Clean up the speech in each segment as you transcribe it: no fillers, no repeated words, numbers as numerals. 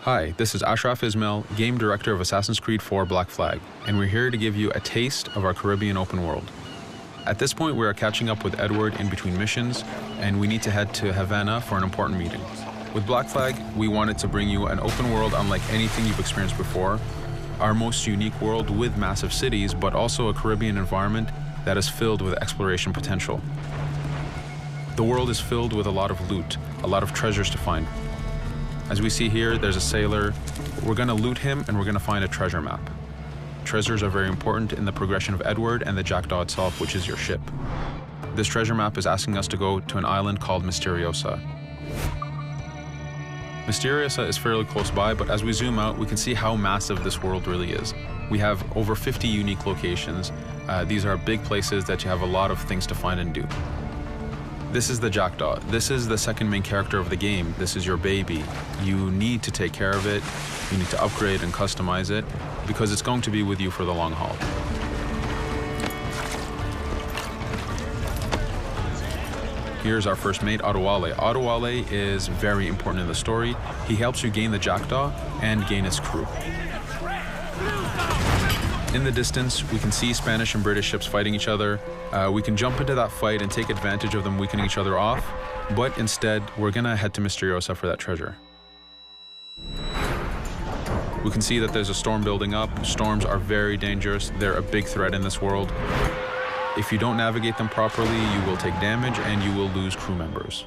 Hi, this is Ashraf Ismail, Game Director of Assassin's Creed 4 Black Flag, and we're here to give you a taste of our Caribbean open world. At this point, we are catching up with Edward in between missions, and we need to head to Havana for an important meeting. With Black Flag, we wanted to bring you an open world unlike anything you've experienced before, our most unique world with massive cities, but also a Caribbean environment that is filled with exploration potential. The world is filled with a lot of loot, a lot of treasures to find. As we see here, there's a sailor. We're gonna loot him and we're gonna find a treasure map. Treasures are very important in the progression of Edward and the Jackdaw itself, which is your ship. This treasure map is asking us to go to an island called Mysteriosa. Mysteriosa is fairly close by, but as we zoom out, we can see how massive this world really is. We have over 50 unique locations. These are big places that you have a lot of things to find and do. This is the Jackdaw. This is the second main character of the game. This is your baby. You need to take care of it. You need to upgrade and customize it because it's going to be with you for the long haul. Here's our first mate, Adewale. Adewale is very important in the story. He helps you gain the Jackdaw and gain its crew. In the distance, we can see Spanish and British ships fighting each other. We can jump into that fight and take advantage of them weakening each other off, but instead, we're gonna head to Mysteriosa for that treasure. We can see that there's a storm building up. Storms are very dangerous. They're a big threat in this world. If you don't navigate them properly, you will take damage and you will lose crew members.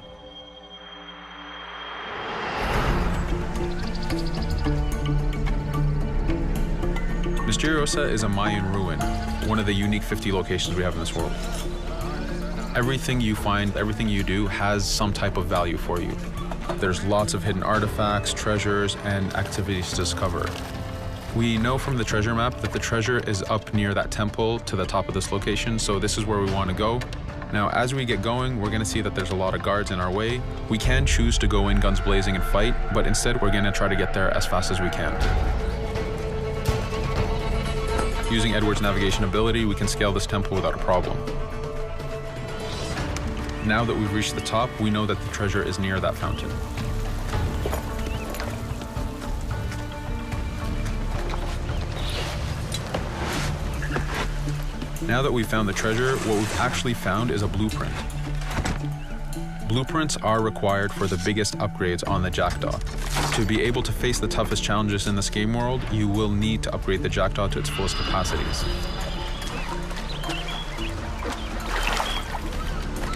Mysteriosa is a Mayan ruin, one of the unique 50 locations we have in this world. Everything you find, everything you do has some type of value for you. There's lots of hidden artifacts, treasures, and activities to discover. We know from the treasure map that the treasure is up near that temple to the top of this location, so this is where we want to go. Now, as we get going, we're going to see that there's a lot of guards in our way. We can choose to go in guns blazing and fight, but instead we're going to try to get there as fast as we can. Using Edward's navigation ability, we can scale this temple without a problem. Now that we've reached the top, we know that the treasure is near that fountain. Now that we've found the treasure, what we've actually found is a blueprint. Blueprints are required for the biggest upgrades on the Jackdaw. To be able to face the toughest challenges in this game world, you will need to upgrade the Jackdaw to its fullest capacities.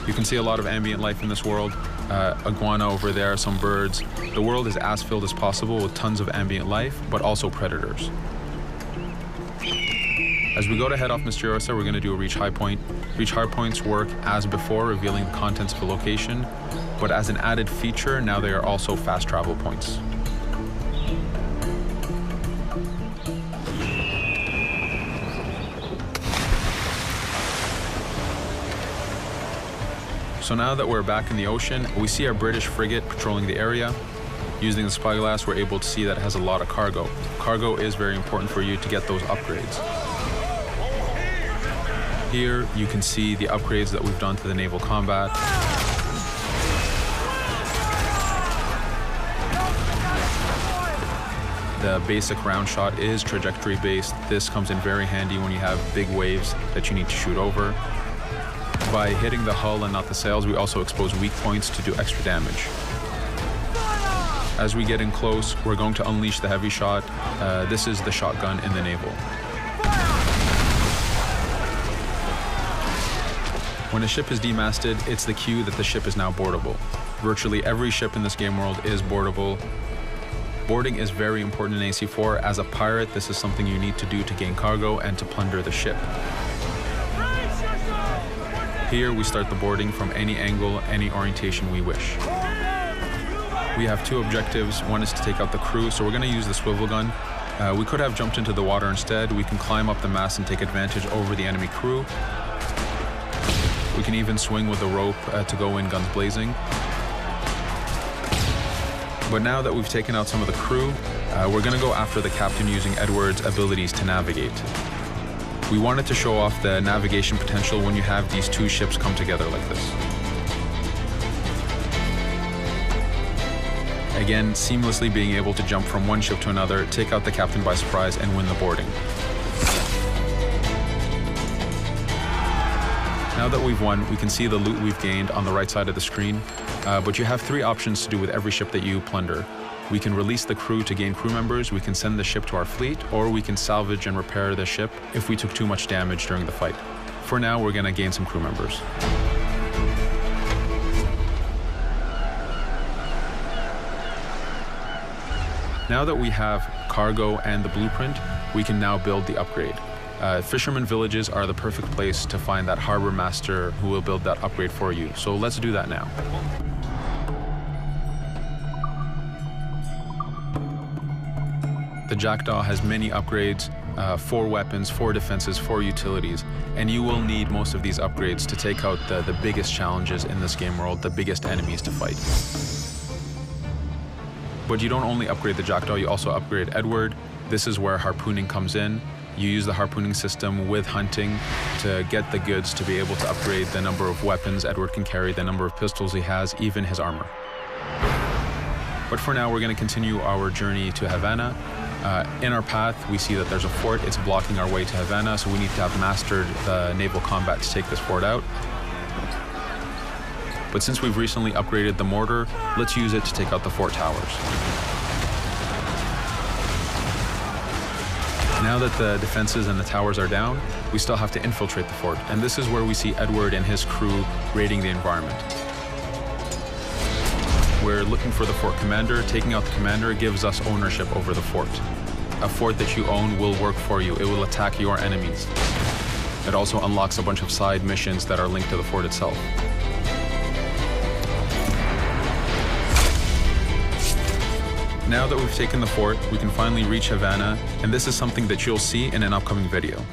You can see a lot of ambient life in this world. Iguana over there, some birds. The world is as filled as possible with tons of ambient life, but also predators. As we go to head off Mysteriosa, we're going to do a reach high point. Reach high points work as before, revealing the contents of a location, but as an added feature, now they are also fast travel points. So now that we're back in the ocean, we see our British frigate patrolling the area. Using the spyglass, we're able to see that it has a lot of cargo. Cargo is very important for you to get those upgrades. Here, you can see the upgrades that we've done to the naval combat. The basic round shot is trajectory based. This comes in very handy when you have big waves that you need to shoot over. By hitting the hull and not the sails, we also expose weak points to do extra damage. As we get in close, we're going to unleash the heavy shot. This is the shotgun in the naval. When a ship is demasted, it's the cue that the ship is now boardable. Virtually every ship in this game world is boardable. Boarding is very important in AC4. As a pirate, this is something you need to do to gain cargo and to plunder the ship. Here, we start the boarding from any angle, any orientation we wish. We have two objectives. One is to take out the crew, so we're going to use the swivel gun. We could have jumped into the water instead. We can climb up the mast and take advantage over the enemy crew. We can even swing with the rope to go in guns blazing. But now that we've taken out some of the crew, we're going to go after the captain using Edward's abilities to navigate. We wanted to show off the navigation potential when you have these two ships come together like this. Again, seamlessly being able to jump from one ship to another, take out the captain by surprise, and win the boarding. Now that we've won, we can see the loot we've gained on the right side of the screen, but you have 3 options to do with every ship that you plunder. We can release the crew to gain crew members, we can send the ship to our fleet, or we can salvage and repair the ship if we took too much damage during the fight. For now, we're going to gain some crew members. Now that we have cargo and the blueprint, we can now build the upgrade. Fisherman villages are the perfect place to find that harbor master who will build that upgrade for you. So let's do that now. The Jackdaw has many upgrades, 4 weapons, 4 defenses, 4 utilities, and you will need most of these upgrades to take out the biggest challenges in this game world, the biggest enemies to fight. But you don't only upgrade the Jackdaw, you also upgrade Edward. This is where harpooning comes in. You use the harpooning system with hunting to get the goods to be able to upgrade the number of weapons Edward can carry, the number of pistols he has, even his armor. But for now, we're going to continue our journey to Havana. In our path, we see that there's a fort. It's blocking our way to Havana, so we need to have mastered the naval combat to take this fort out. But since we've recently upgraded the mortar, let's use it to take out the fort towers. Now that the defenses and the towers are down, we still have to infiltrate the fort, and this is where we see Edward and his crew raiding the environment. We're looking for the fort commander. Taking out the commander gives us ownership over the fort. A fort that you own will work for you. It will attack your enemies. It also unlocks a bunch of side missions that are linked to the fort itself. Now that we've taken the fort, we can finally reach Havana, and this is something that you'll see in an upcoming video.